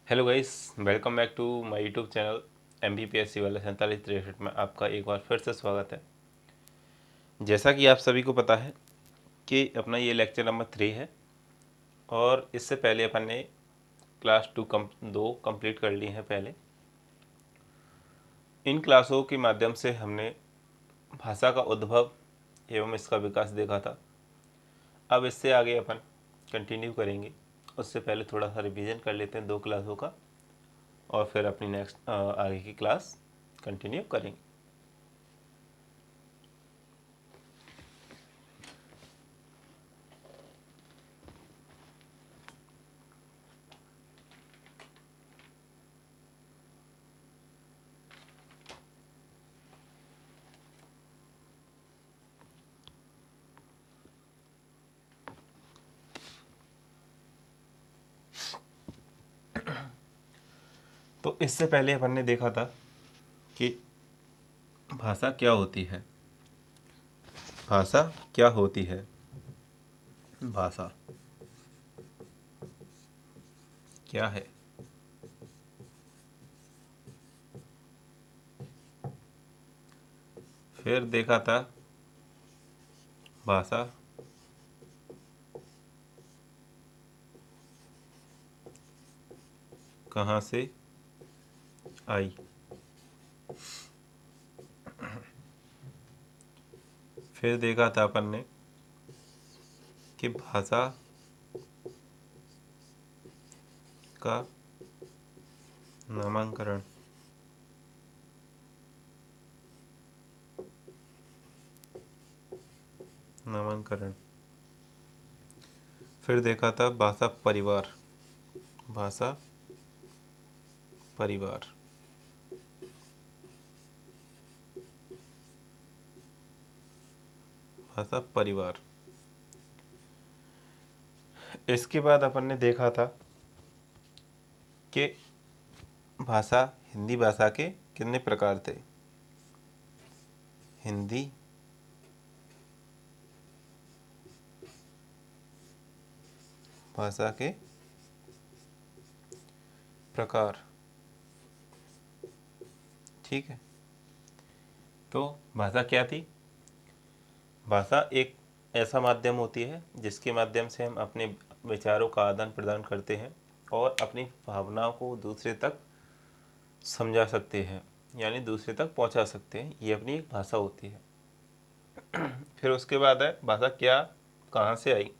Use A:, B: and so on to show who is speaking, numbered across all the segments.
A: Hello guys, welcome back to my YouTube channel MPPSC वाला 4763 में आपका एक बार फिर से स्वागत है। जैसा कि आप सभी को पता है कि अपना ये लेक्चर नंबर 3 है और इससे पहले अपन ने क्लास 2 कंप्लीट कर ली है। पहले इन क्लासों के माध्यम से हमने भाषा का उद्भव एवं इसका विकास देखा था। अब इससे आगे अपन कंटिन्यू करेंगे। उससे पहले थोड़ा सा रिवीजन कर लेते हैं 2 क्लासों का और फिर अपनी नेक्स्ट आगे की क्लास कंटिन्यू करेंगे। तो इससे पहले अपन ने देखा था कि भाषा क्या होती है। भाषा क्या होती है? भाषा क्या है? फिर देखा था भाषा कहाँ से आई। फिर देखा था अपन ने कि भाषा का नामकरण नामकरण फिर देखा था भाषा परिवार। भाषा परिवार भाषा परिवार। इसके बाद अपन ने देखा था कि भाषा हिंदी भाषा के कितने प्रकार थे। हिंदी भाषा के प्रकार, ठीक है। तो भाषा क्या थी? भाषा एक ऐसा माध्यम होती है जिसके माध्यम से हम अपने विचारों का आदान प्रदान करते हैं और अपनी भावनाओं को दूसरे तक समझा सकते हैं, यानी दूसरे तक पहुंचा सकते हैं। ये अपनी एक भाषा होती है। फिर उसके बाद है भाषा क्या कहाँ से आई।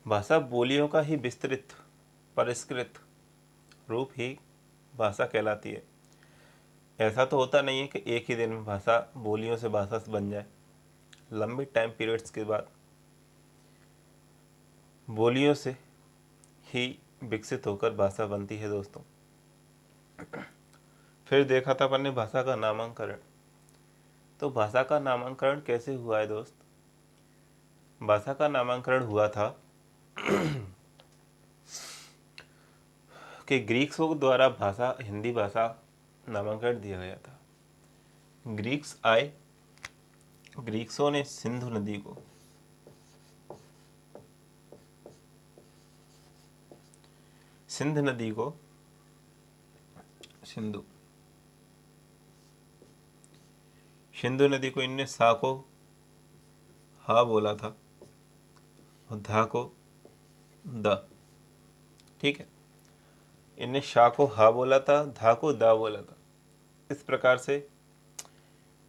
A: भाषा बोलियों का ही विस्तृत परिष्कृत रूप ही भाषा कहलाती है। ऐसा तो होता नहीं है कि एक ही दिन में भाषा बोलियों से भाषा बन जाए। लंबे टाइम पीरियड्स के बाद बोलियों से ही विकसित होकर भाषा बनती है दोस्तों। फिर देखा था अपन ने भाषा का नामांकरण। तो भाषा का नामांकरण कैसे हुआ है दोस्त? भाषा का नामांकरण हुआ था कि ग्रीक्सों द्वारा भाषा हिंदी भाषा नामांकरण दिया गया था। ग्रीक्स आए, ग्रीक्सों ने सिंधु नदी को सिंध नदी को सिंधु सिंधु नदी को इनने सा को हा बोला था और धा को द, ठीक है। इनने शाह को हा बोला था, धा को दा बोला था। इस प्रकार से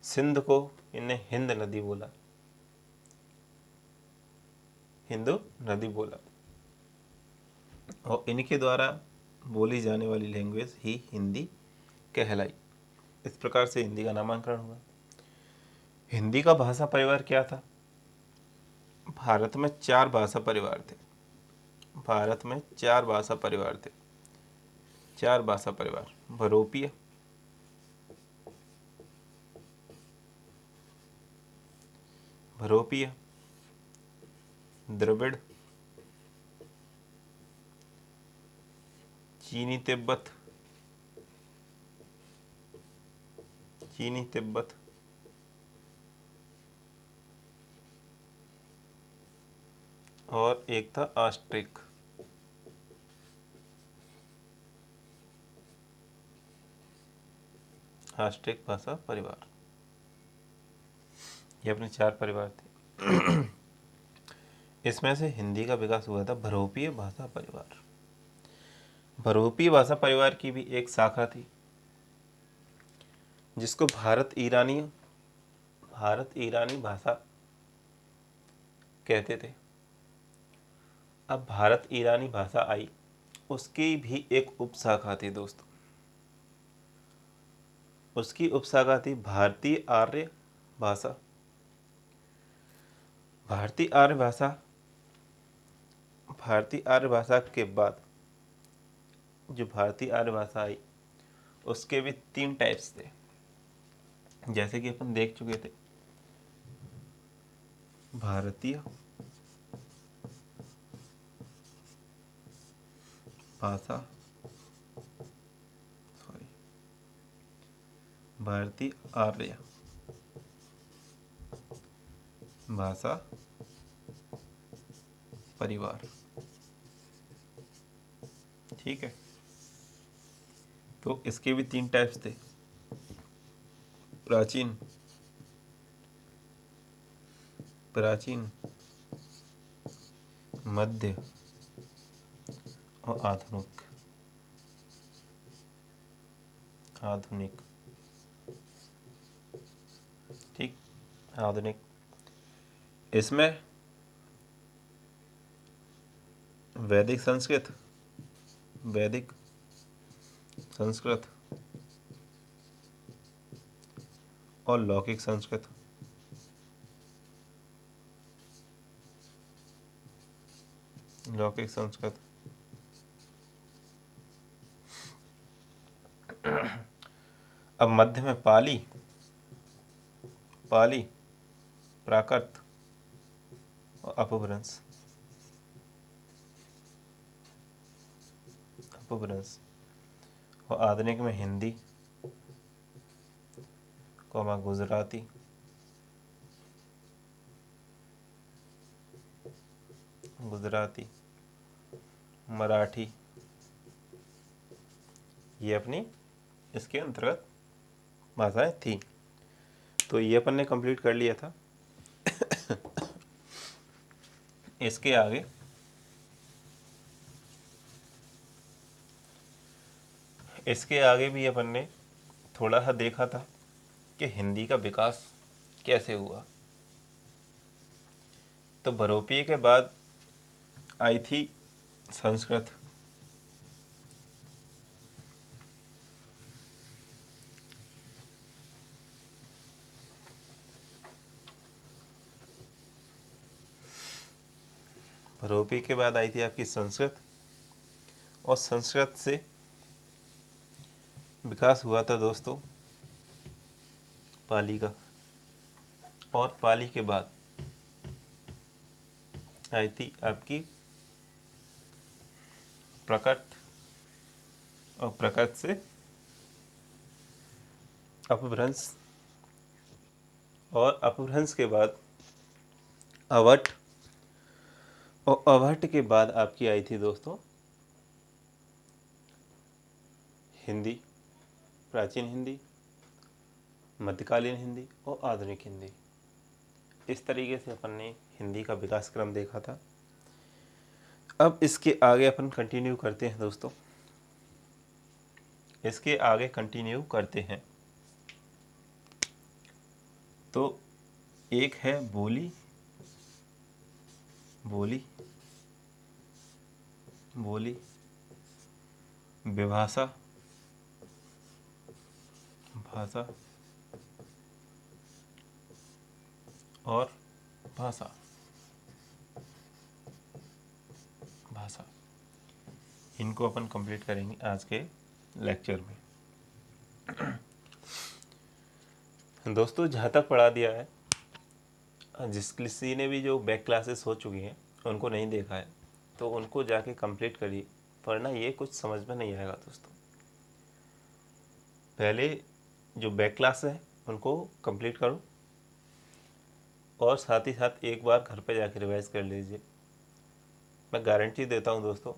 A: सिंध को इनने हिंद नदी बोला, हिंदू नदी बोला। और इनके द्वारा बोली जाने वाली लैंग्वेज ही हिंदी कहलाई। इस प्रकार से हिंदी का नामांकरण हुआ। हिंदी का भाषा परिवार क्या था? भारत में 4 भाषा परिवार थे। भारत में 4 भाषा परिवार थे। 4 भाषा परिवार: बरोपिय, भरोपिय, द्रविड़, चीनी तिब्बत, चीनी तिब्बत, और एक था ऑस्ट्रिक। राष्ट्रिक भाषा परिवार, ये अपने 4 परिवार थे। इसमें से हिंदी का विकास हुआ था बहुरूपीय भाषा परिवार। बहुरूपीय भाषा परिवार की भी एक शाखा थी जिसको भारत ईरानी भाषा कहते थे। अब भारत ईरानी भाषा आई, उसकी भी एक उपशाखा थी दोस्तों। उसकी उपशाखा थी भारतीय आर्य भाषा। भारतीय आर्य भाषा के बाद जो भारतीय आर्य भाषा आई, उसके भी 3 टाइप्स थे, जैसे कि अपन देख चुके थे। भारतीय भाषा भारतीय आर्य भाषा परिवार, ठीक है। तो इसके भी 3 टाइप्स थे, प्राचीन, मध्य और आधुनिक, ठीक, आधुनिक। इसमें वैदिक संस्कृत और लौकिक संस्कृत, अब मध्य में पाली, प्राकृत और अपभ्रंश, और आधुनिक में हिंदी, गुजराती, मराठी, ये अपनी इसके अंतर्गत भाषाएं थी। तो ये अपन ने कंप्लीट कर लिया था। इसके आगे भी अपन ने थोड़ा सा देखा था कि हिंदी का विकास कैसे हुआ। तो बहुरूपीय के बाद आई थी संस्कृत। बहुरूपीय के बाद आई थी आपकी संस्कृत, और संस्कृत से विकास हुआ था दोस्तों पाली का, और पाली के बाद आई थी आपकी प्राकृत, और प्राकृत से अपभ्रंश, और अपभ्रंश के बाद अवध, और अवध के बाद आपकी आई थी दोस्तों हिंदी, प्राचीन हिंदी, मध्यकालीन हिंदी और आधुनिक हिंदी। इस तरीके से अपन ने हिंदी का विकास क्रम देखा था। अब इसके आगे अपन कंटिन्यू करते हैं दोस्तों, तो एक है बोली, विभाषा, भाषा और भाषा। इनको अपन कंप्लीट करेंगे आज के लेक्चर में। दोस्तों जहाँ तक पढ़ा दिया है, जिस किसी ने भी जो बैक क्लासेस हो चुकी हैं उनको नहीं देखा है तो उनको जाके कंप्लीट करिए, वरना ये कुछ समझ में नहीं आएगा दोस्तों। पहले जो बैक क्लास है उनको कंप्लीट करो, और साथ ही साथ एक बार घर पे जाके रिवाइज कर लीजिए। मैं गारंटी देता हूँ दोस्तों,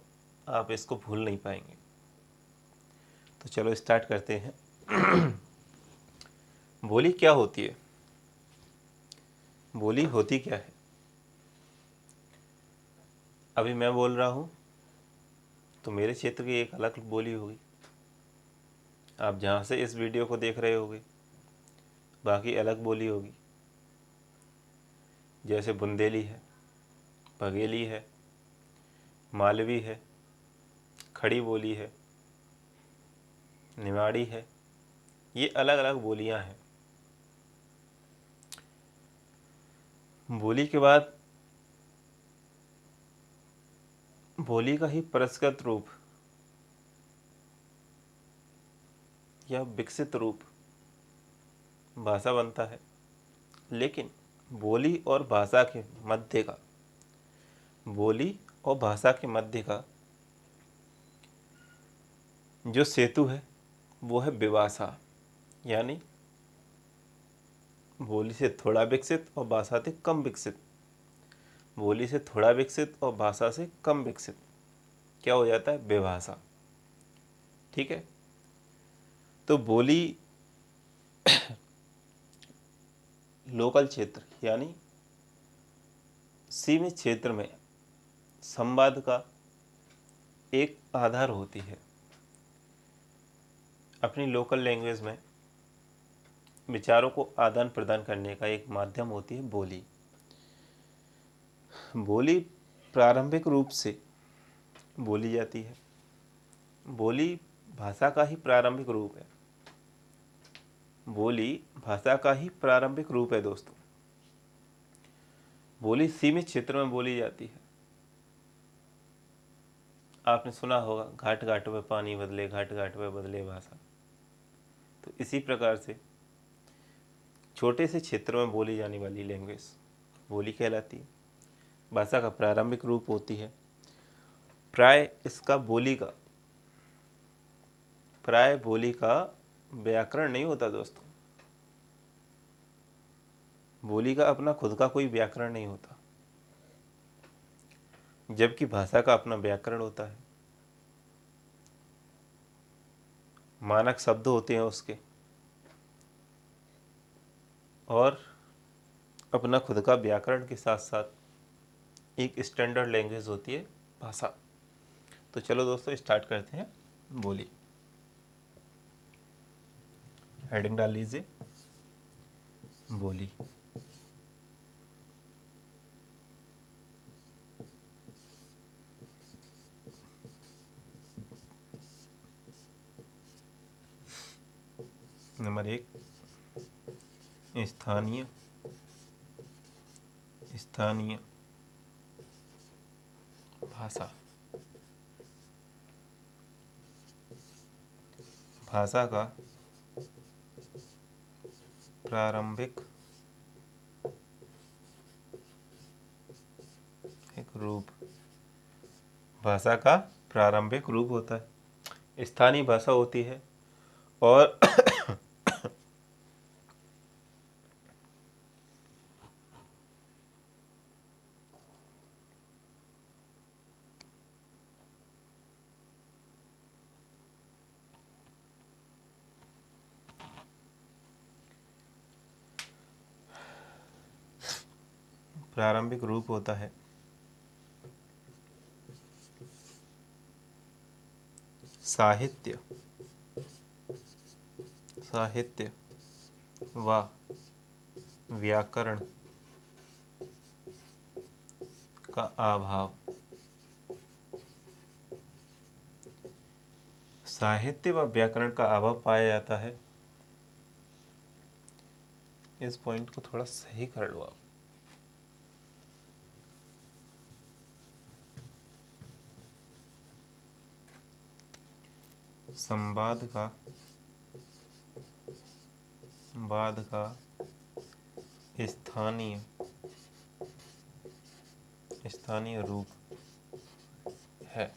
A: आप इसको भूल नहीं पाएंगे। तो चलो स्टार्ट करते हैं। बोली क्या होती है? बोली होती क्या है? अभी मैं बोल रहा हूँ तो मेरे क्षेत्र की एक अलग बोली होगी, आप जहाँ से इस वीडियो को देख रहे होगे बाकी अलग बोली होगी। जैसे बुंदेली है, बघेली है, मालवी है, खड़ी बोली है, निमाड़ी है, ये अलग अलग बोलियां हैं। बोली के बाद बोली का ही परिष्कृत रूप या विकसित रूप भाषा बनता है। लेकिन बोली और भाषा के मध्य का बोली और भाषा के मध्य का जो सेतु है वो है विभाषा, यानी बोली से थोड़ा विकसित और भाषा से कम विकसित। बोली से थोड़ा विकसित और भाषा से कम विकसित क्या हो जाता है? विभाषा। ठीक है, तो बोली लोकल क्षेत्र यानी सीमित क्षेत्र में संवाद का एक आधार होती है। अपनी लोकल लैंग्वेज में विचारों को आदान प्रदान करने का एक माध्यम होती है बोली। बोली प्रारंभिक रूप से बोली जाती है। बोली भाषा का ही प्रारंभिक रूप है। बोली भाषा का ही प्रारंभिक रूप है दोस्तों। बोली सीमित क्षेत्र में बोली जाती है। आपने सुना होगा घाट घाट पे पानी बदले, घाट घाट पे बदले भाषा। तो इसी प्रकार से छोटे से क्षेत्र में बोली जाने वाली लैंग्वेज बोली कहलाती है। भाषा का प्रारंभिक रूप होती है। प्राय बोली का व्याकरण नहीं होता दोस्तों। बोली का अपना खुद का कोई व्याकरण नहीं होता, जबकि भाषा का अपना व्याकरण होता है। मानक शब्द होते हैं उसके, और अपना खुद का व्याकरण के साथ साथ एक स्टैंडर्ड लैंग्वेज होती है भाषा। तो चलो दोस्तों स्टार्ट करते हैं बोली। हेडिंग डाल लीजिए, बोली। नंबर 1, स्थानीय भाषा। भाषा का प्रारंभिक एक रूप, भाषा का प्रारंभिक रूप होता है, स्थानीय भाषा होती है। और प्रारंभिक रूप होता है साहित्य व व्याकरण का अभाव। साहित्य व व्याकरण का अभाव पाया जाता है। इस पॉइंट को थोड़ा सही कर लो आप। संवाद का स्थानीय रूप है।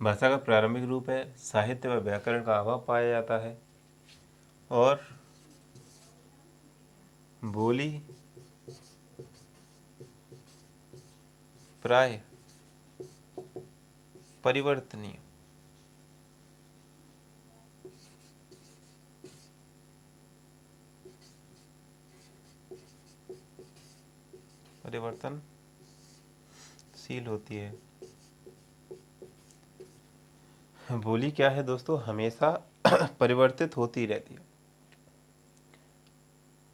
A: भाषा का प्रारंभिक रूप है, साहित्य व व्याकरण का अभाव पाया जाता है, और बोली प्राय परिवर्तनीय परिवर्तनशील होती है। बोली क्या है दोस्तों? हमेशा परिवर्तित होती रहती है,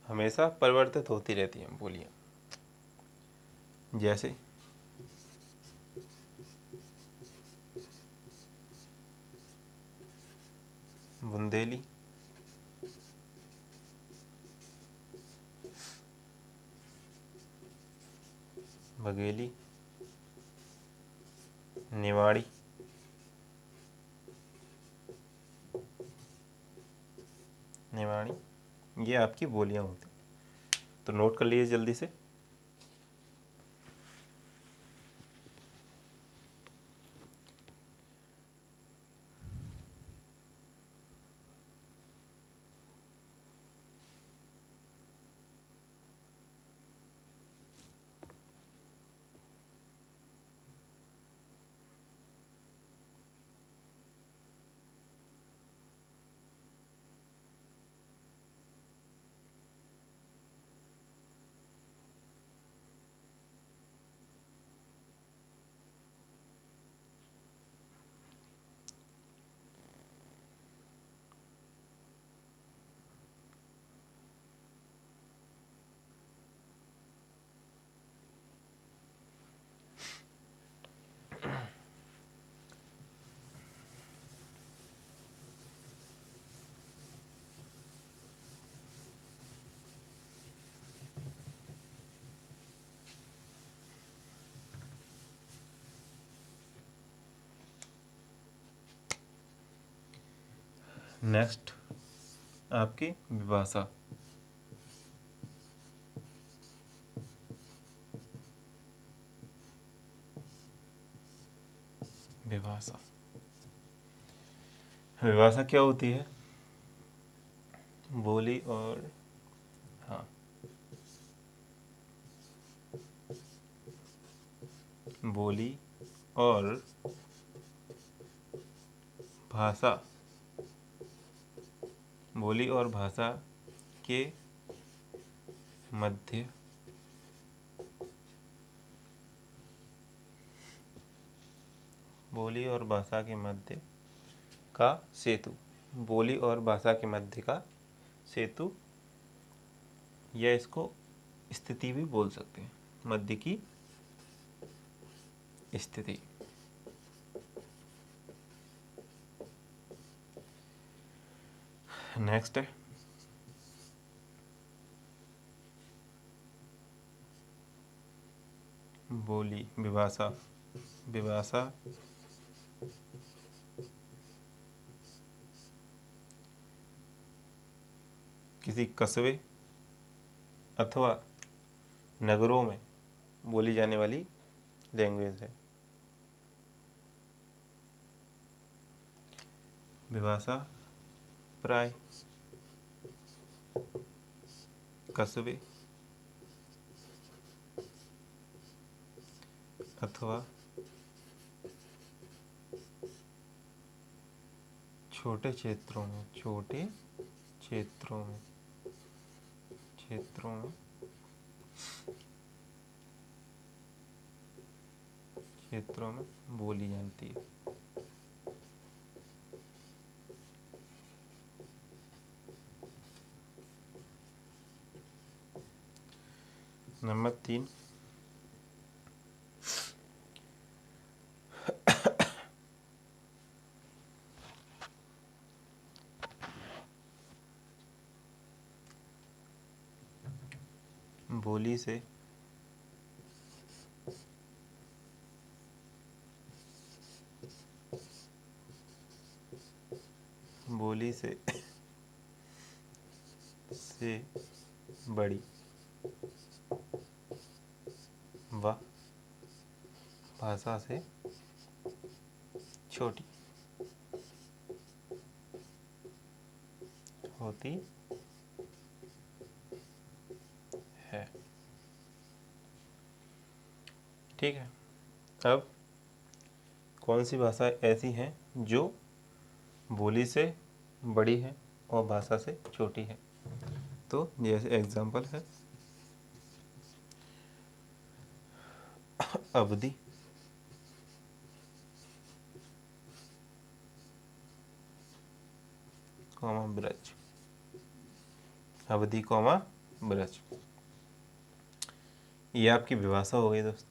A: हमेशा परिवर्तित होती रहती है बोलियाँ। जैसे बुंदेली, बघेली, निवाड़ी, ये आपकी बोलियां होती, तो नोट कर लीजिए जल्दी से। नेक्स्ट आपकी विभाषा। विभाषा, विभाषा क्या होती है? बोली और हाँ, बोली और भाषा, बोली और भाषा के मध्य बोली और भाषा के मध्य का सेतु, बोली और भाषा के मध्य का सेतु, या इसको स्थिति भी बोल सकते हैं, मध्य की स्थिति। नेक्स्ट है बोली, विभाषा। विभाषा किसी कस्बे अथवा नगरों में बोली जाने वाली लैंग्वेज है। विभाषा प्राय कस्बे अथवा छोटे क्षेत्रों में, छोटे क्षेत्रों में, क्षेत्रों में बोली जाती है। नंबर 3, बोली से बड़ी व भाषा से छोटी होती है। ठीक है, अब कौन सी भाषा ऐसी है जो बोली से बड़ी है और भाषा से छोटी है? तो जैसे एग्जाम्पल है अवधि कॉमा ब्रज, अवधि कॉमा ब्रज, ये आपकी विभाषा हो गई दोस्त।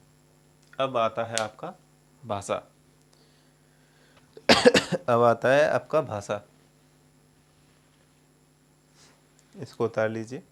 A: अब आता है आपका भाषा। अब आता है आपका भाषा। इसको उतार लीजिए।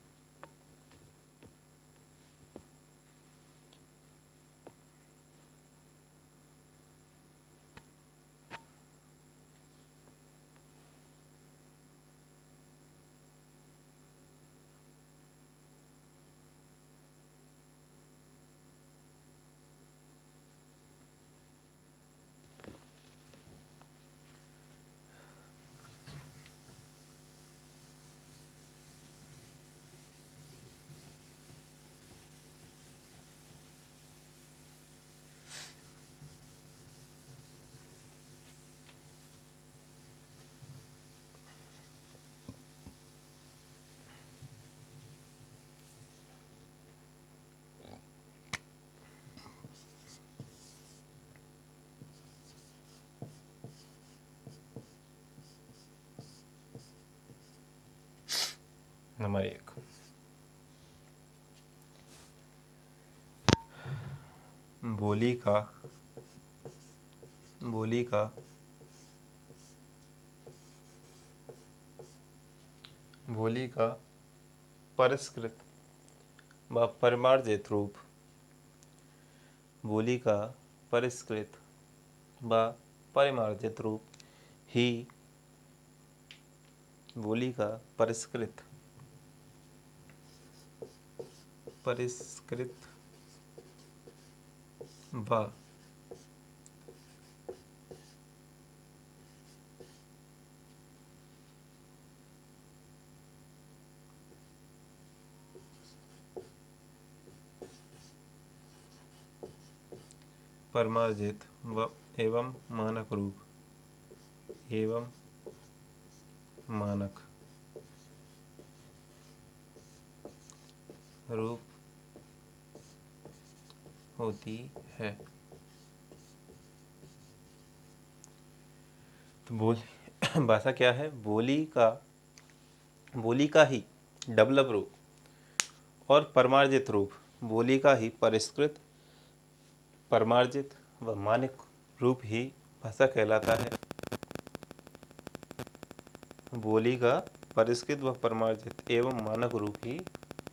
A: नंबर 1, बोली का परिष्कृत व परिमार्जित रूप। बोली का परिष्कृत व परिमार्जित रूप ही बोली का परिष्कृत व परिमार्जित व एवं मानक रूप होती है। तो भाषा क्या है? बोली का ही डेवलप रूप और परमार्जित रूप, बोली का ही परिष्कृत, परमार्जित व मानक रूप ही भाषा कहलाता है। बोली का परिष्कृत व परमार्जित एवं मानक रूप ही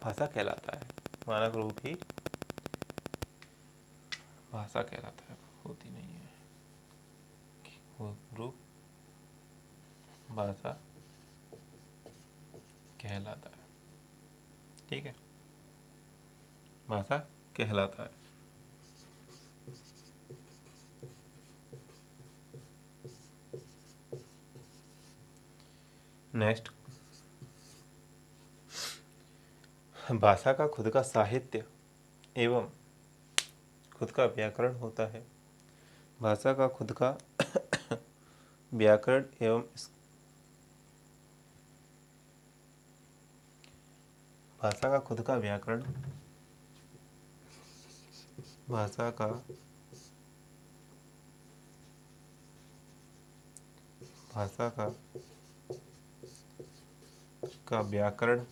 A: भाषा कहलाता है। मानक रूप ही भाषा कहलाता है, होती नहीं है वो रूप भाषा कहलाता है। ठीक है, भाषा कहलाता है। नेक्स्ट, भाषा का खुद का साहित्य एवं खुद का व्याकरण होता है। भाषा का खुद का व्याकरण एवं भाषा का खुद का व्याकरण, भाषा का व्याकरण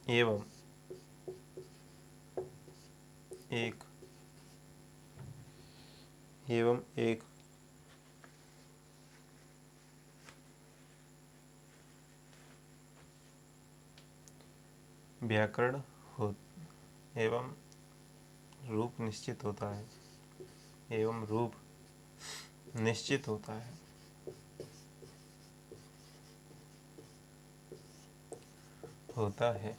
A: एवं एक व्याकरण हो एवं रूप निश्चित होता है, होता है।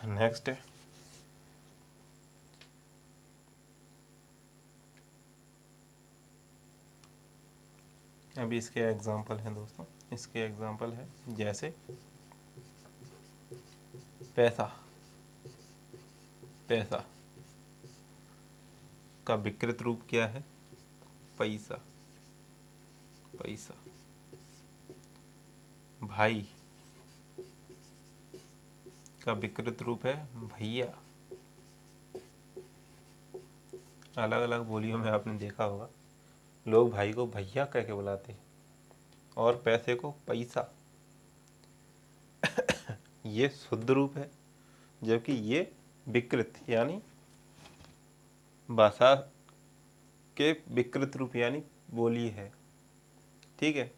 A: नेक्स्ट है, अभी इसके एग्जाम्पल हैं दोस्तों। इसके एग्जाम्पल है जैसे पैसा का विकृत रूप क्या है? पैसा। भाई का विकृत रूप है भैया। अलग अलग बोलियों में आपने देखा होगा लोग भाई को भैया कह के बुलाते हैं और पैसे को पैसा। ये शुद्ध रूप है, जबकि ये विकृत यानी भाषा के विकृत रूप यानी बोली है। ठीक है,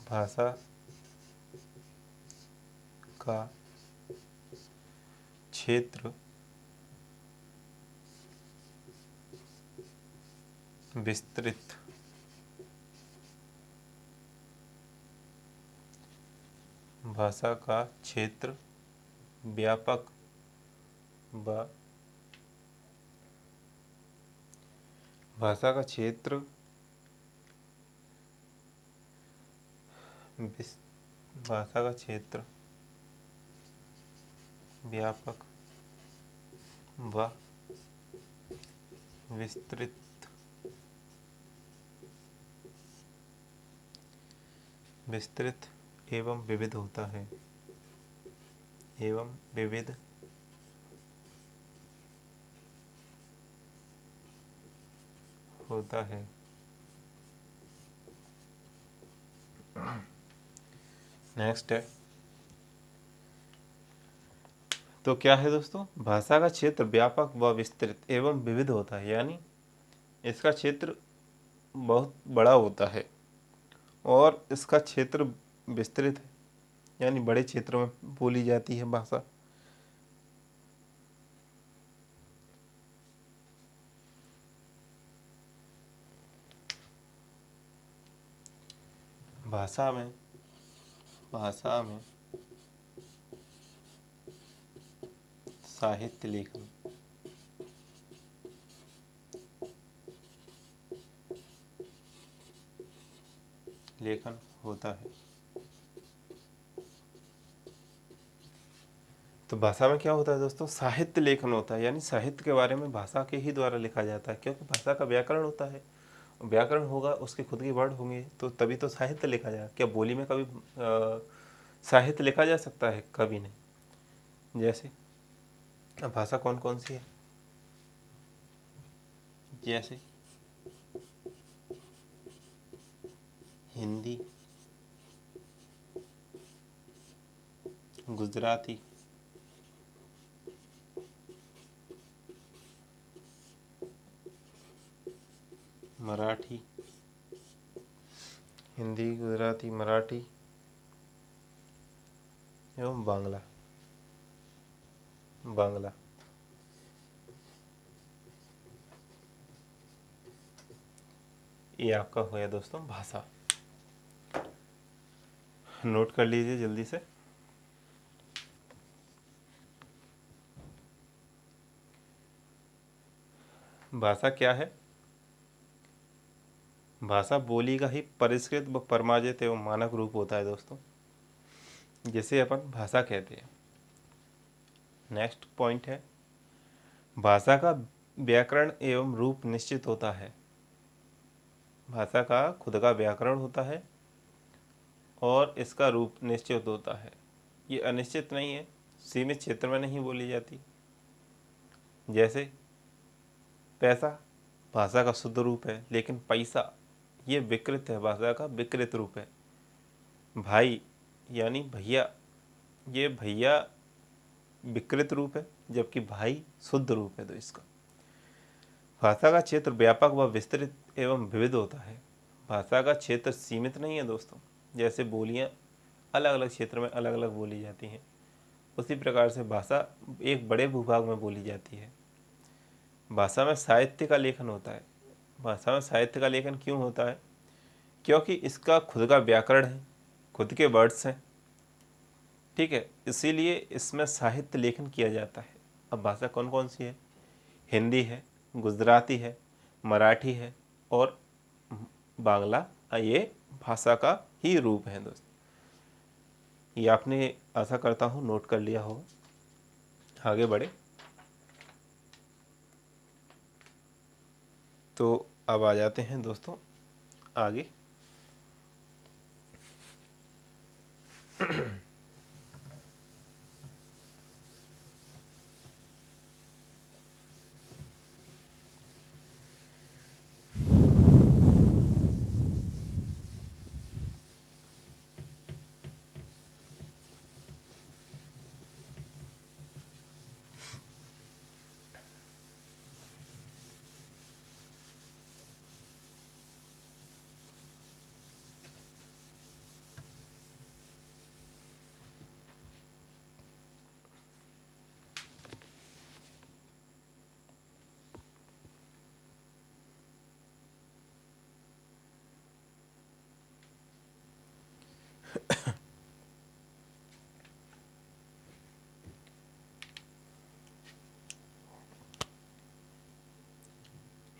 A: भाषा का क्षेत्र विस्तृत भाषा का क्षेत्र व्यापक व भाषा का क्षेत्र भाषा का क्षेत्र व्यापक व विस्तृत विस्तृत एवं विविध होता है, एवं विविध होता है। नेक्स्ट है, तो क्या है दोस्तों, भाषा का क्षेत्र व्यापक व विस्तृत एवं विविध होता है, यानी इसका क्षेत्र बहुत बड़ा होता है और इसका क्षेत्र विस्तृत है, यानी बड़े क्षेत्र में बोली जाती है भाषा। भाषा में साहित्य लेखन होता है। तो भाषा में क्या होता है दोस्तों, साहित्य लेखन होता है, यानी साहित्य के बारे में भाषा के ही द्वारा लिखा जाता है, क्योंकि भाषा का व्याकरण होता है। व्याकरण होगा, उसके खुद के वर्ड होंगे, तो तभी तो साहित्य लिखा जाएगा। क्या बोली में कभी साहित्य लिखा जा सकता है? कभी नहीं। जैसे अब भाषा कौन कौन सी है, जैसे हिंदी, गुजराती, मराठी, हिंदी, गुजराती, मराठी एवं बांग्ला। ये आपका हो गया दोस्तों भाषा। नोट कर लीजिए जल्दी से। भाषा क्या है? भाषा बोली का ही परिष्कृत व परमार्जित एवं मानक रूप होता है दोस्तों, जिसे अपन भाषा कहते हैं। नेक्स्ट पॉइंट है, भाषा का व्याकरण एवं रूप निश्चित होता है। भाषा का खुद का व्याकरण होता है और इसका रूप निश्चित होता है। ये अनिश्चित नहीं है, सीमित क्षेत्र में नहीं बोली जाती। जैसे पैसा भाषा का शुद्ध रूप है, लेकिन पैसा ये विकृत है, भाषा का विकृत रूप है। भाई यानी भैया, ये भैया विकृत रूप है, जबकि भाई शुद्ध रूप है। तो इसका भाषा का क्षेत्र व्यापक व विस्तृत एवं विविध होता है। भाषा का क्षेत्र सीमित नहीं है दोस्तों, जैसे बोलियां अलग अलग क्षेत्र में अलग अलग बोली जाती हैं, उसी प्रकार से भाषा एक बड़े भूभाग में बोली जाती है। भाषा में साहित्य का लेखन होता है। भाषा में साहित्य का लेखन क्यों होता है? क्योंकि इसका खुद का व्याकरण है, खुद के वर्ड्स हैं, ठीक है, इसीलिए इसमें साहित्य लेखन किया जाता है। अब भाषा कौन कौन सी है? हिंदी है, गुजराती है, मराठी है और बांग्ला। ये भाषा का ही रूप है दोस्त। ये आपने आशा करता हूँ नोट कर लिया होगा। आगे बढ़े। तो अब आ जाते हैं दोस्तों आगे।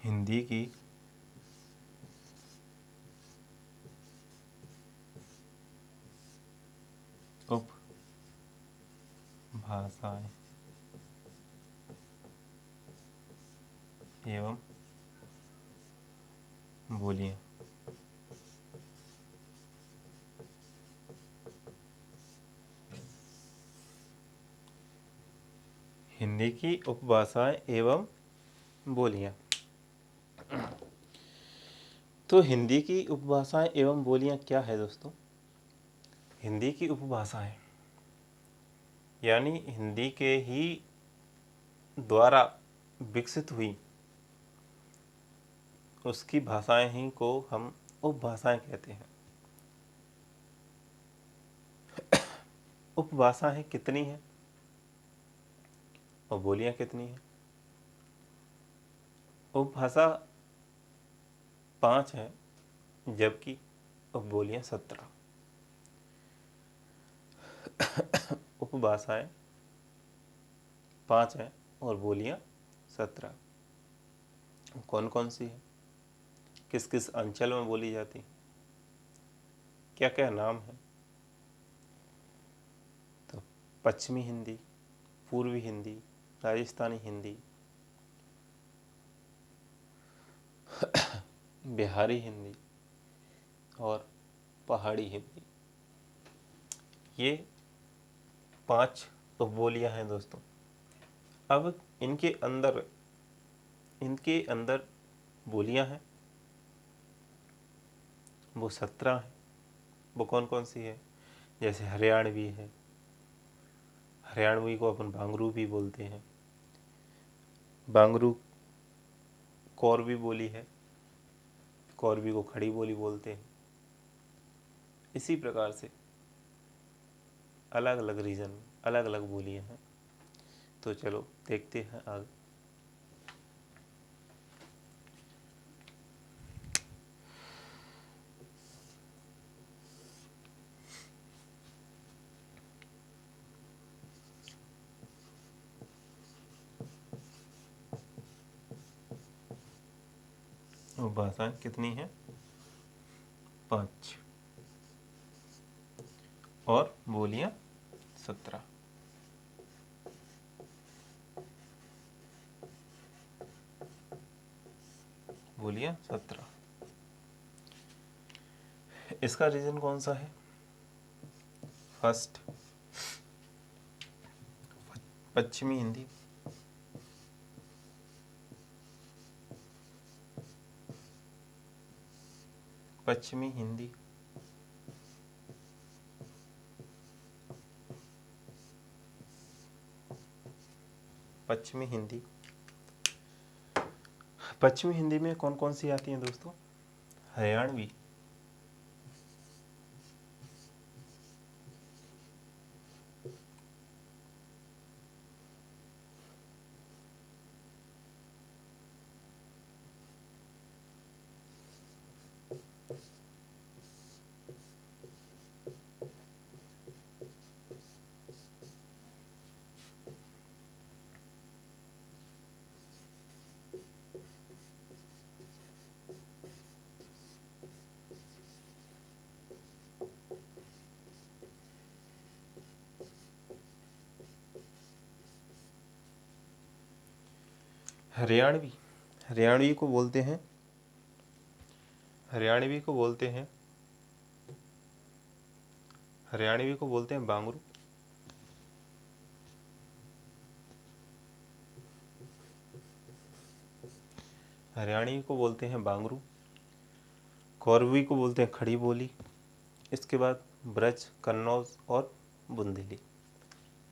A: हिंदी की उपभाषाएं एवं बोलियां। हिंदी की उपभाषाएं एवं बोलियां। तो हिंदी की उपभाषाएं एवं बोलियां क्या है दोस्तों? हिंदी की उपभाषाएं यानी हिंदी के ही द्वारा विकसित हुई उसकी भाषाएं ही को हम उपभाषाएं कहते हैं। उपभाषाएं कितनी हैं और बोलियां कितनी हैं? उपभाषा 5 है जबकि उपबोलियां 17। उपभाषाएं 5 हैं और बोलियां 17। कौन कौन सी है, किस किस अंचल में बोली जाती, क्या क्या नाम है? तो पश्चिमी हिंदी, पूर्वी हिंदी, राजस्थानी हिंदी, बिहारी हिंदी और पहाड़ी हिंदी। ये 5 उपबोलियां हैं दोस्तों। अब इनके अंदर बोलियां हैं वो 17 हैं। वो कौन कौन सी है? जैसे हरियाणवी है, हरियाणवी को अपन बांगरू भी बोलते हैं। बांगरू कौरवी बोली है, कौरवी को खड़ी बोली बोलते हैं। इसी प्रकार से अलग अलग रीजन में अलग अलग बोलियां हैं। तो चलो देखते हैं आगे। वो भाषाएं कितनी हैं? 5 और बोलियां 17। बोलियां 17। इसका रीजन कौन सा है? फर्स्ट पश्चिमी हिंदी, पश्चिमी हिंदी, पश्चिमी हिंदी। पश्चिमी हिंदी में कौन कौन सी आती हैं दोस्तों? हरियाणवी, हरियाणवी, हरियाणवी को बोलते हैं हरियाणवी को बोलते हैं बांगरू। हरियाणवी को बोलते हैं बांगरू। कोरवी को बोलते हैं खड़ी बोली। इसके बाद ब्रज, कन्नौज और बुंदेली।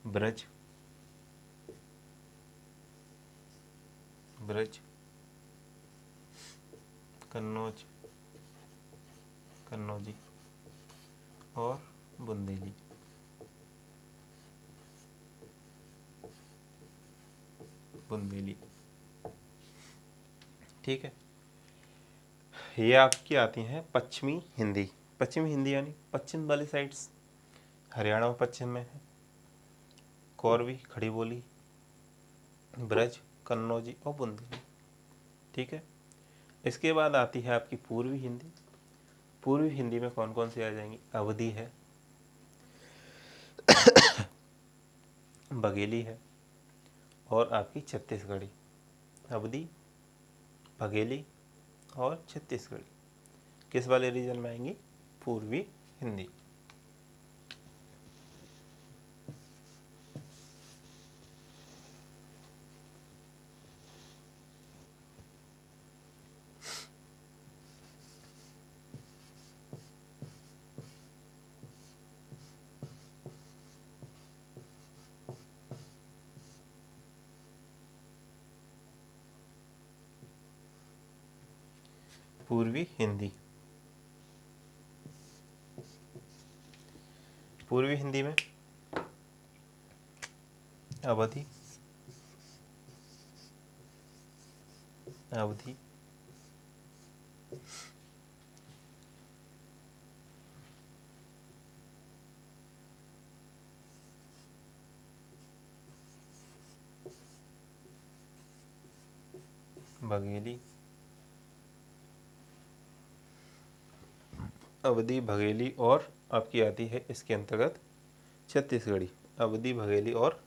A: ब्रज, कन्नौज, कन्नौजी और बुंदेली। ठीक है, ये आपकी आती हैं पश्चिमी हिंदी। पश्चिमी हिंदी यानी पश्चिम वाली साइड्स, हरियाणा और पश्चिम में है। कोरवी, खड़ी बोली, ब्रज, कन्नौजी और बुंदेली। ठीक है, इसके बाद आती है आपकी पूर्वी हिंदी। पूर्वी हिंदी में कौन कौन सी आ जाएंगी? अवधी है, बघेली है और आपकी छत्तीसगढ़ी। अवधी, बघेली और छत्तीसगढ़ी किस वाले रीजन में आएंगी? पूर्वी हिंदी। पूर्वी हिंदी, पूर्वी हिंदी में अवधी, अवधी, बघेली, अवधी, बघेली और आपकी आती है इसके अंतर्गत छत्तीसगढ़ी। अवधी, बघेली और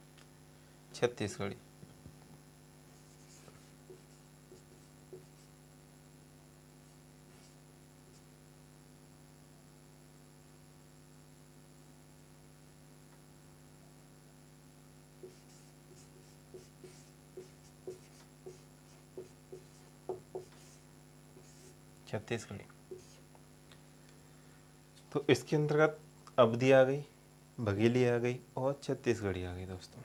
A: छत्तीसगढ़ी। छत्तीसगढ़ी, तो इसके अंतर्गत अवधी आ गई, बघेली आ गई और छत्तीसगढ़ी आ गई दोस्तों।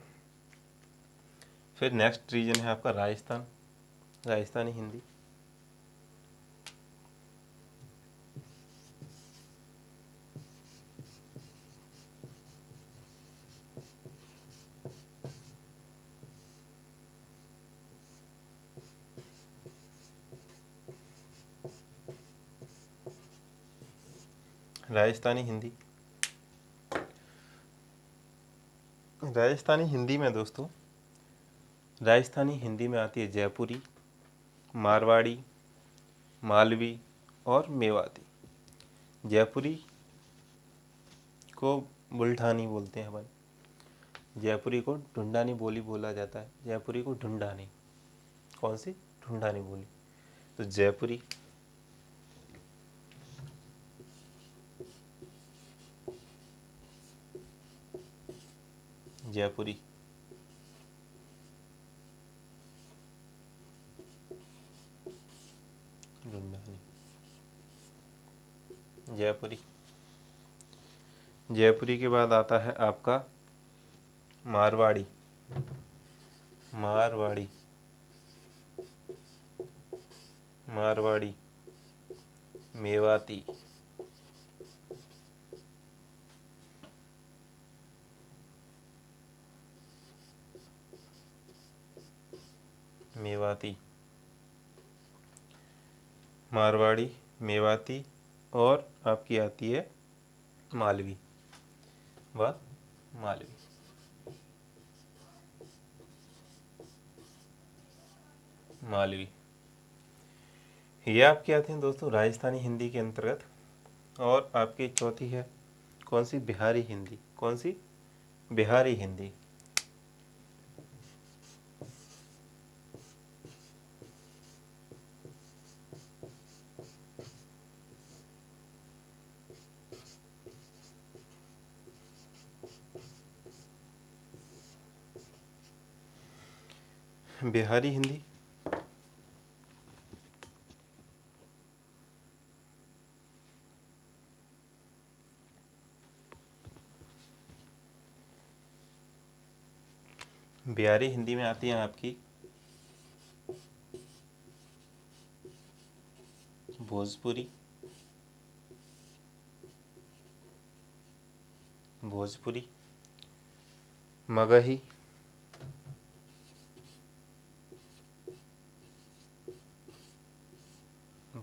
A: फिर नेक्स्ट रीजन है आपका राजस्थान, राजस्थानी हिंदी। राजस्थानी हिंदी, राजस्थानी हिंदी में दोस्तों, राजस्थानी हिंदी में आती है जयपुरी, मारवाड़ी, मालवी और मेवाती। जयपुरी को बुल्ढानी बोलते हैं अपन। जयपुरी को ढूंढानी बोली बोला जाता है। जयपुरी को ढूंढानी, कौन सी? ढूंढानी बोली। तो जयपुरी, जयपुरी, ढूंढानी, जयपुरी। जयपुरी के बाद आता है आपका मारवाड़ी, मारवाड़ी, मारवाड़ी, मेवाती, मेवाती, मारवाड़ी, मेवाती और आपकी आती है मालवी व मालवी। मालवी, ये आपकी आती हैं दोस्तों राजस्थानी हिंदी के अंतर्गत। और आपकी चौथी है कौन सी? बिहारी हिंदी। कौन सी? बिहारी हिंदी। बिहारी हिंदी, बिहारी हिंदी में आती है आपकी भोजपुरी, भोजपुरी, मगही,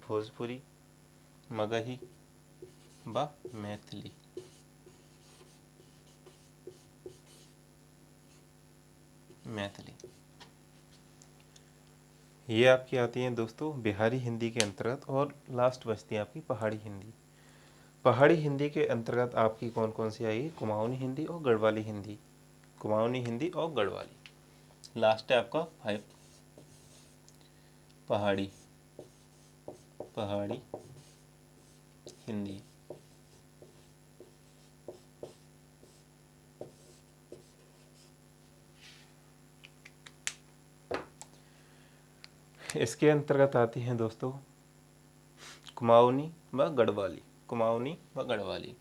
A: भोजपुरी, मगही व मैथिली। मैथिली ये आपकी आती हैं दोस्तों बिहारी हिंदी के अंतर्गत। और लास्ट बचती है आपकी पहाड़ी हिंदी। पहाड़ी हिंदी के अंतर्गत आपकी कौन कौन सी आएगी? कुमाऊनी हिंदी और गढ़वाली हिंदी। कुमाऊनी हिंदी और गढ़वाली। लास्ट है आपका 5 पहाड़ी, पहाड़ी हिंदी। इसके अंतर्गत आती हैं दोस्तों कुमाऊनी व गढ़वाली। कुमाऊनी व गढ़वाली।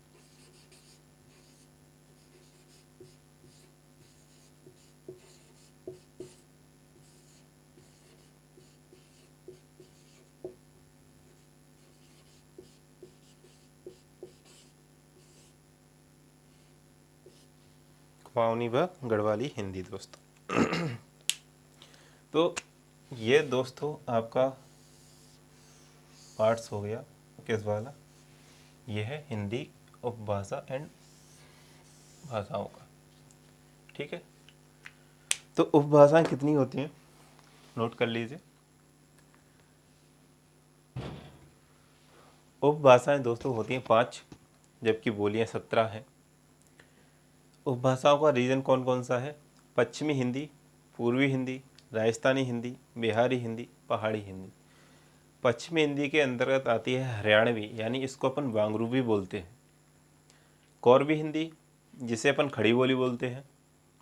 A: कुमाऊनी व गढ़वाली हिंदी दोस्तों। तो ये दोस्तों आपका पार्ट्स हो गया किस वाला? ये है हिंदी उपभाषा एंड भाषाओं का। ठीक है, तो उपभाषाएं कितनी होती हैं नोट कर लीजिए। उपभाषाएं दोस्तों होती हैं 5, जबकि बोलियां 17 हैं। उपभाषाओं का रीजन कौन कौन सा है? पश्चिमी हिंदी, पूर्वी हिंदी, राजस्थानी हिंदी, बिहारी हिंदी, पहाड़ी हिंदी। पश्चिमी हिंदी के अंतर्गत आती है हरियाणवी, यानी इसको अपन वांगरू भी बोलते हैं। कौरवी हिंदी, जिसे अपन खड़ी बोली बोलते हैं।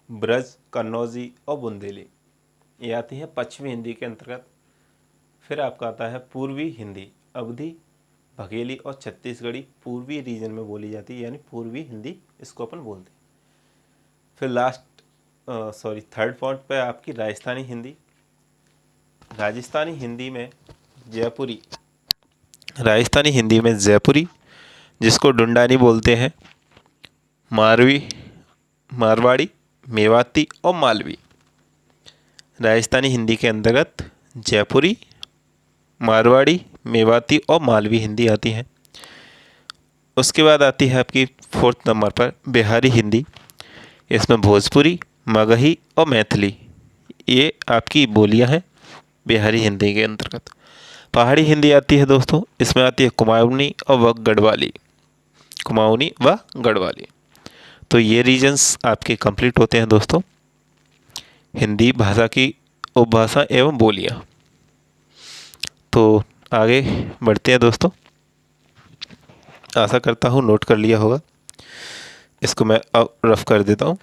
A: ब्रज, कन्नौजी और बुंदेली, ये आती है पश्चिमी हिंदी के अंतर्गत। फिर आपका आता है पूर्वी हिंदी, अवधी, बघेली और छत्तीसगढ़ी पूर्वी रीजन में बोली जाती है, यानी पूर्वी हिंदी इसको अपन बोलते हैं। फिर थर्ड पॉइंट पे आपकी राजस्थानी हिंदी। राजस्थानी हिंदी में जयपुरी, राजस्थानी हिंदी में जयपुरी, जिसको डुंडानी बोलते हैं। मारवाड़ी, मेवाती और मालवी। राजस्थानी हिंदी के अंतर्गत जयपुरी, मारवाड़ी, मेवाती और मालवी हिंदी आती है। उसके बाद आती है आपकी 4th नंबर पर बिहारी हिंदी। इसमें भोजपुरी, मगही और मैथिली ये आपकी बोलियां हैं बिहारी हिंदी के अंतर्गत। पहाड़ी हिंदी आती है दोस्तों, इसमें आती है कुमाऊनी और व गढ़वाली। कुमाऊनी व गढ़वाली। तो ये रीजन्स आपके कंप्लीट होते हैं दोस्तों हिंदी भाषा की उपभाषा एवं बोलियां। तो आगे बढ़ते हैं दोस्तों। आशा करता हूँ नोट कर लिया होगा। इसको मैं अब रफ कर देता हूँ।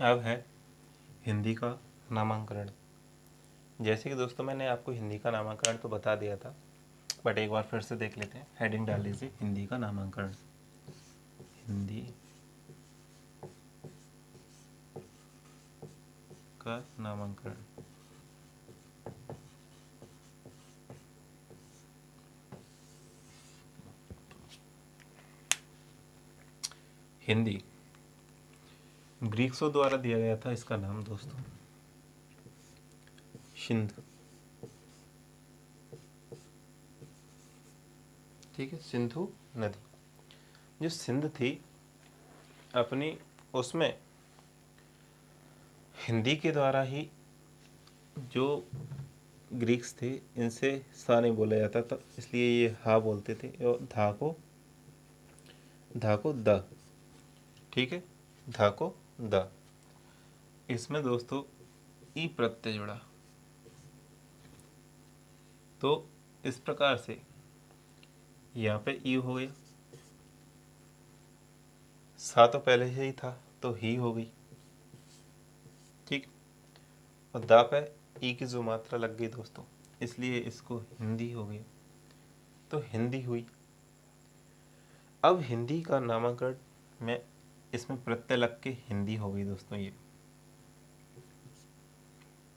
A: अब है हिंदी का नामांकन। जैसे कि दोस्तों मैंने आपको हिंदी का नामांकन तो बता दिया था, बट एक बार फिर से देख लेते हैं। हेडिंग डाल लीजिए हिंदी का नामांकन। हिंदी का नामांकरण। हिंदी ग्रीकों द्वारा दिया गया था इसका नाम दोस्तों, सिंध। ठीक है, सिंधु नदी। जो सिंध थी अपनी, उसमें हिंदी के द्वारा ही जो ग्रीक्स थे इनसे सा नहीं बोला जाता था, इसलिए ये हा बोलते थे, और धा को द। ठीक है, धा को द। इसमें दोस्तों ई प्रत्यय जुड़ा, तो इस प्रकार से यहाँ पे ई हो गया, सा तो पहले से ही था तो ही हो गई। ठीक, और दा पे ई की जो मात्रा लग गई दोस्तों, इसलिए इसको हिंदी हो गया, तो हिंदी हुई। अब हिंदी का नामकरण में इसमें प्रत्यय लग के हिंदी हो गई दोस्तों।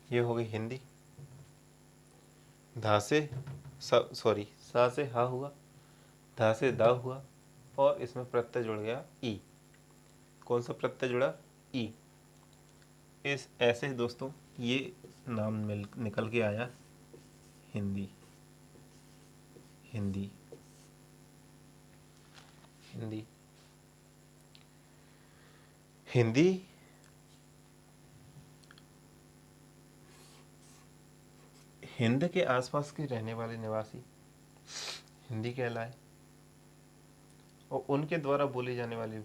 A: ये हो गई हिंदी। धा से सा से हा हुआ, धा से दा हुआ, और इसमें प्रत्यय जुड़ गया ई। कौन सा प्रत्यय जुड़ा? ई। इस ऐसे ही दोस्तों ये नाम निकल के आया हिंदी। हिंदी हिंदी हिंदी हिंद के आसपास के रहने वाले निवासी हिंदी कहलाए, और उनके द्वारा बोली जाने वाली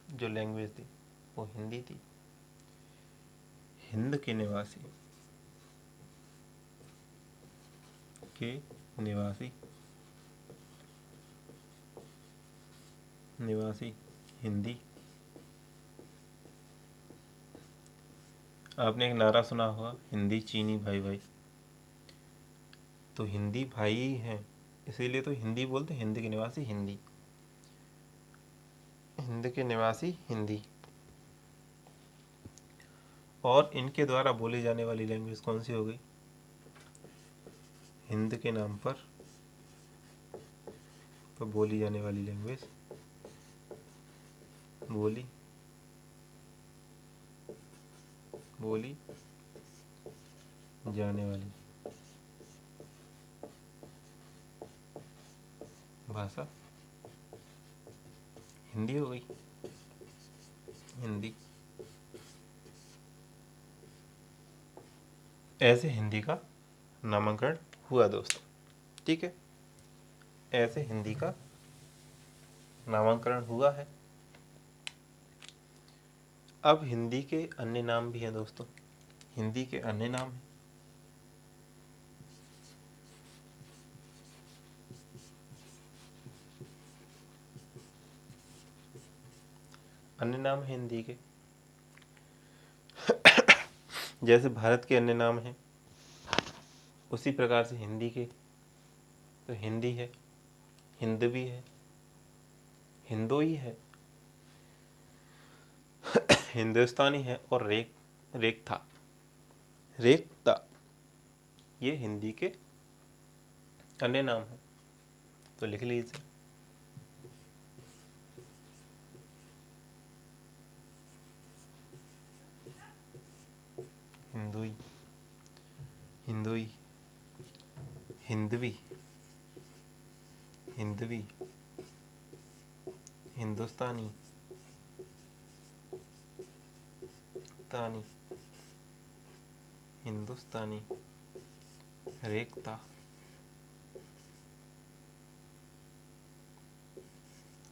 A: जो लैंग्वेज थी वो हिंदी थी। हिंद के निवासी निवासी हिंदी। आपने एक नारा सुना होगा, हिंदी चीनी भाई भाई। तो हिंदी भाई ही है, इसीलिए तो हिंदी बोलते, हिंद के निवासी हिंदी। हिंद के निवासी हिंदी। और इनके द्वारा बोली जाने वाली लैंग्वेज कौन सी हो गई? हिंद के नाम पर तो बोली जाने वाली लैंग्वेज, बोली जाने वाली भाषा हिंदी हो गई। हिंदी। ऐसे हिंदी का नामकरण हुआ दोस्तों। ठीक है, ऐसे हिंदी का नामकरण हुआ है। अब हिंदी के अन्य नाम भी हैं दोस्तों। हिंदी के अन्य नाम हैं। अन्य नाम हैं हिंदी के, जैसे भारत के अन्य नाम हैं उसी प्रकार से हिंदी के। तो हिंदी है, हिंदवी है, हिंदोई है, हिंदुस्तानी है, और रेखता, ये हिंदी के अन्य नाम हैं। तो लिख लीजिए। हिंदुई, हिंदुई, हिंदवी, हिंदवी, हिंदुस्तानी, तानी, हिंदुस्तानी, रेखता,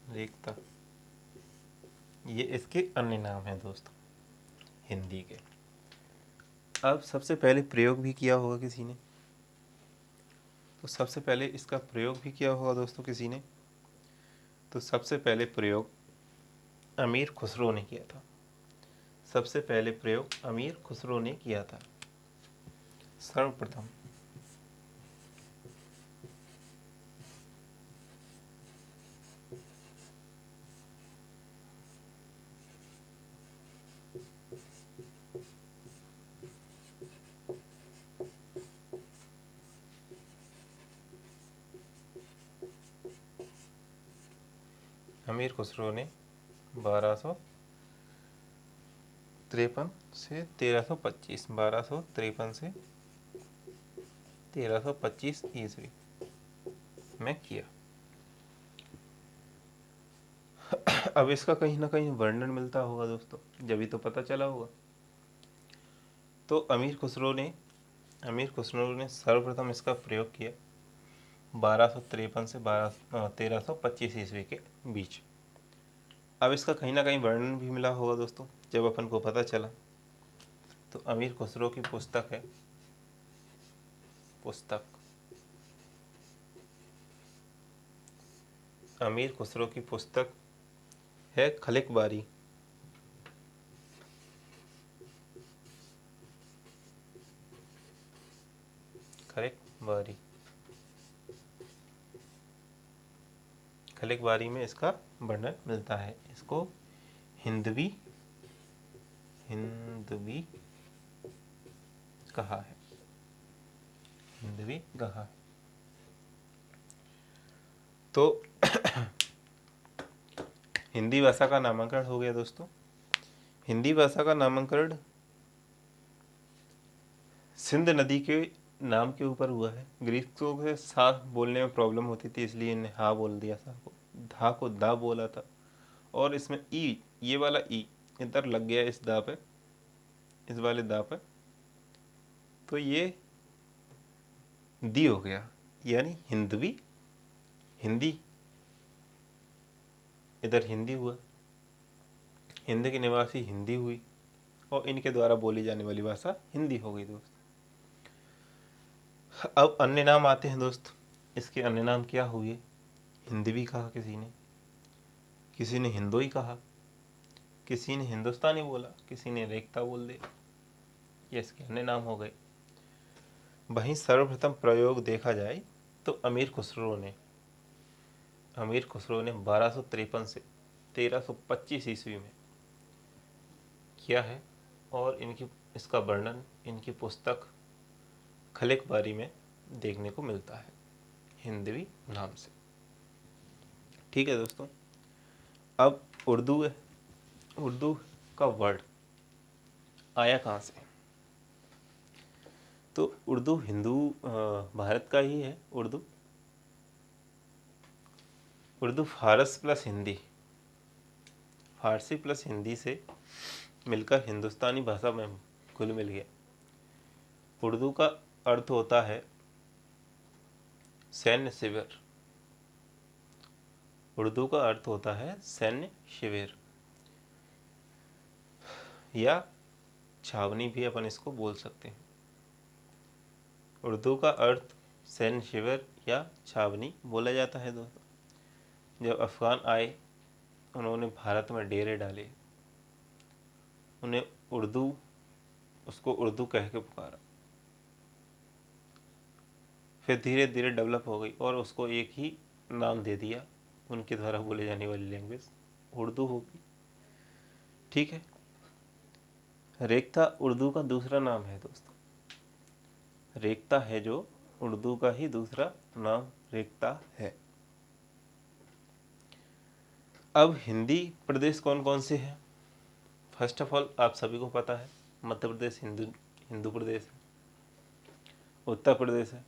A: रेखता, ये इसके अन्य नाम हैं दोस्तों हिंदी के। अब सबसे पहले प्रयोग भी किया होगा किसी ने, तो सबसे पहले इसका प्रयोग भी किया होगा दोस्तों किसी ने। तो सबसे पहले प्रयोग अमीर खुसरो ने किया था। सबसे पहले प्रयोग अमीर खुसरो ने किया था सर्वप्रथम। अमीर खुसरो ने 1253 से 1325, 1253 से 1325 ईस्वी में किया। अब इसका कहीं ना कहीं वर्णन मिलता होगा दोस्तों, जब तो पता चला होगा। तो अमीर खुसरो ने सर्वप्रथम इसका प्रयोग किया 1253 से 1325 ईस्वी के बीच। अब इसका कहीं ना कहीं वर्णन भी मिला होगा दोस्तों, जब अपन को पता चला। तो अमीर खुसरो की पुस्तक है खलिक बारी। खलिक बारी में इसका वर्णन मिलता है। इसको हिंदवी कहा है। तो हिंदी भाषा का नामकरण हो गया दोस्तों। हिंदी भाषा का नामकरण सिंध नदी के नाम के ऊपर हुआ है। ग्रीकों के साथ बोलने में प्रॉब्लम होती थी, इसलिए इन्हें हा बोल दिया था, धा को दा बोला था। और इसमें ई, ये वाला ई इधर लग गया इस दा पे, इस वाले दा पे, तो ये दी हो गया, यानी हिंदी। इधर हिंदी हुआ, हिंद के निवासी हिंदी हुई, और इनके द्वारा बोली जाने वाली भाषा हिंदी हो गई दोस्त। अब अन्य नाम आते हैं दोस्त। इसके अन्य नाम क्या हुए? हिंदवी कहा किसी ने हिंदोई कहा, किसी ने हिंदुस्तानी बोला, किसी ने रेखता बोल दिया। ये इसके अन्य नाम हो गए। वहीं सर्वप्रथम प्रयोग देखा जाए तो अमीर खुसरो ने 1253 से 1325 ईस्वी में किया है, और इसका वर्णन इनकी पुस्तक खलिक बारी में देखने को मिलता है, हिंदवी नाम से। ठीक है दोस्तों। अब उर्दू का वर्ड आया कहाँ से? तो उर्दू भारत का ही है। उर्दू फारसी प्लस हिंदी से मिलकर हिंदुस्तानी भाषा में घुल मिल गया। उर्दू का अर्थ होता है सैन्य शिविर, या छावनी भी अपन इसको बोल सकते हैं। उर्दू का अर्थ सैन्य शिविर या छावनी बोला जाता है दोस्तों। जब अफगान आए, उन्होंने भारत में डेरे डाले, उन्हें उसको उर्दू कह के पुकारा, फिर धीरे धीरे डेवलप हो गई और उसको एक ही नाम दे दिया, उनके द्वारा बोले जाने वाली लैंग्वेज उर्दू होगी। ठीक है। रेख्ता उर्दू का दूसरा नाम है दोस्तों। रेख्ता है जो उर्दू का ही दूसरा नाम रेख्ता है। अब हिंदी प्रदेश कौन कौन से हैं? फर्स्ट ऑफ ऑल आप सभी को पता है, मध्य प्रदेश हिंदू प्रदेश है, उत्तर प्रदेश है,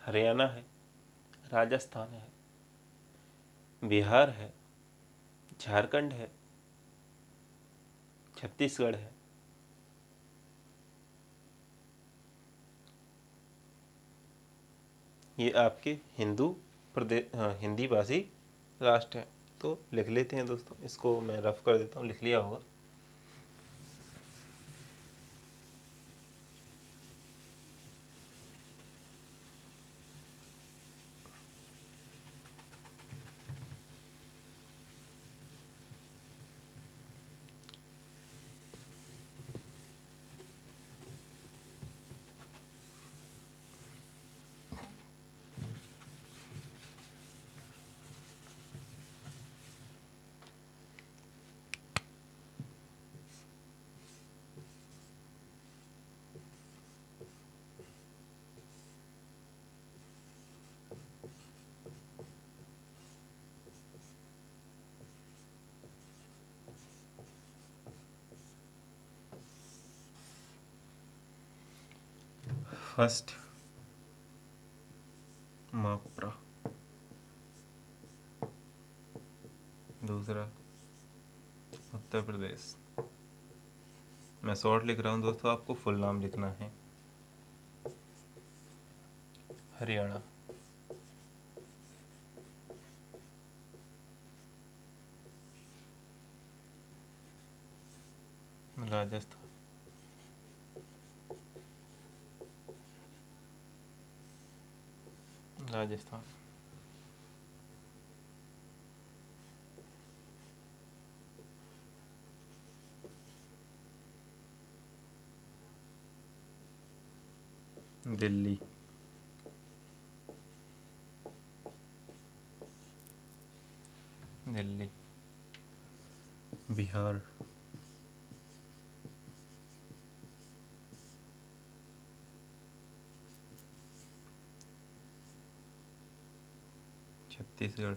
A: हरियाणा है, राजस्थान है, बिहार है, झारखंड है, छत्तीसगढ़ है, ये आपके हिंदी भाषी राष्ट्र है। तो लिख लेते हैं दोस्तों, इसको मैं रफ कर देता हूँ, लिख लिया होगा। फर्स्ट मापुरा, दूसरा उत्तर प्रदेश। मैं शॉर्ट लिख रहा हूँ दोस्तों, आपको फुल नाम लिखना है। हरियाणा, राजस्थान, राजस्थान, दिल्ली, दिल्ली, बिहार, छत्तीसगढ़,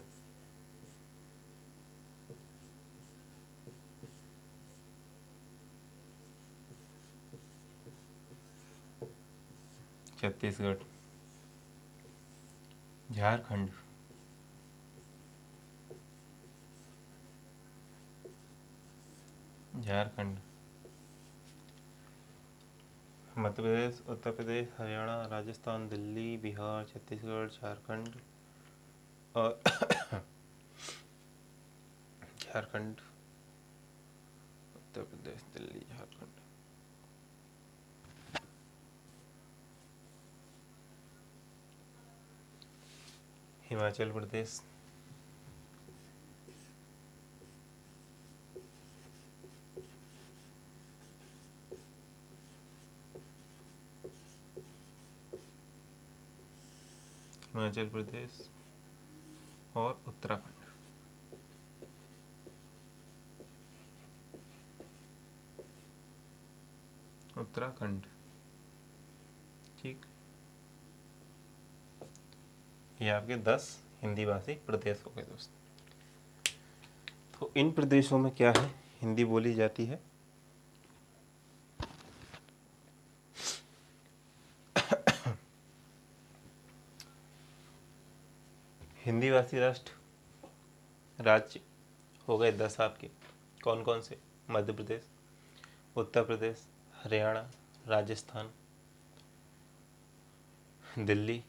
A: छत्तीसगढ़, झारखंड, झारखंड, मध्य प्रदेश, उत्तर प्रदेश, हरियाणा, राजस्थान, दिल्ली, बिहार, छत्तीसगढ़, झारखंड और झारखंड, उत्तर प्रदेश, दिल्ली, झारखंड। हिमाचल प्रदेश, हिमाचल प्रदेश और उत्तराखंड। उत्तराखंड, ठीक। ये आपके 10 हिंदी भाषी प्रदेश हो गए दोस्त। तो इन प्रदेशों में क्या है, हिंदी बोली जाती है। हिंदी भाषी राष्ट्र राज्य हो गए 10 आपके। कौन कौन से? मध्य प्रदेश, उत्तर प्रदेश, हरियाणा, राजस्थान, दिल्ली,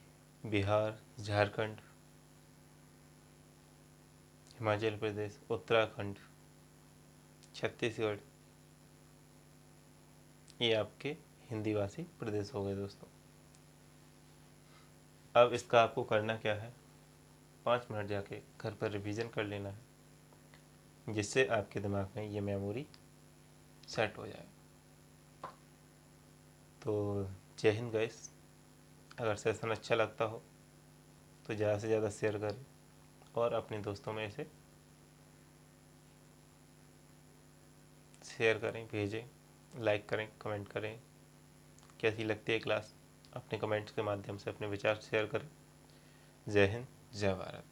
A: बिहार, झारखंड, हिमाचल प्रदेश, उत्तराखंड, छत्तीसगढ़। ये आपके हिंदी भाषी प्रदेश हो गए दोस्तों। अब इसका आपको करना क्या है, 5 मिनट जाके घर पर रिवीजन कर लेना है, जिससे आपके दिमाग में ये मेमोरी सेट हो जाए। तो जय हिंद गाइस। अगर सेशन अच्छा लगता हो तो ज़्यादा से ज़्यादा शेयर करें और अपने दोस्तों में इसे शेयर करें, भेजें, लाइक करें, कमेंट करें। कैसी लगती है क्लास, अपने कमेंट्स के माध्यम से अपने विचार शेयर करें। जय हिंद, जय भारत।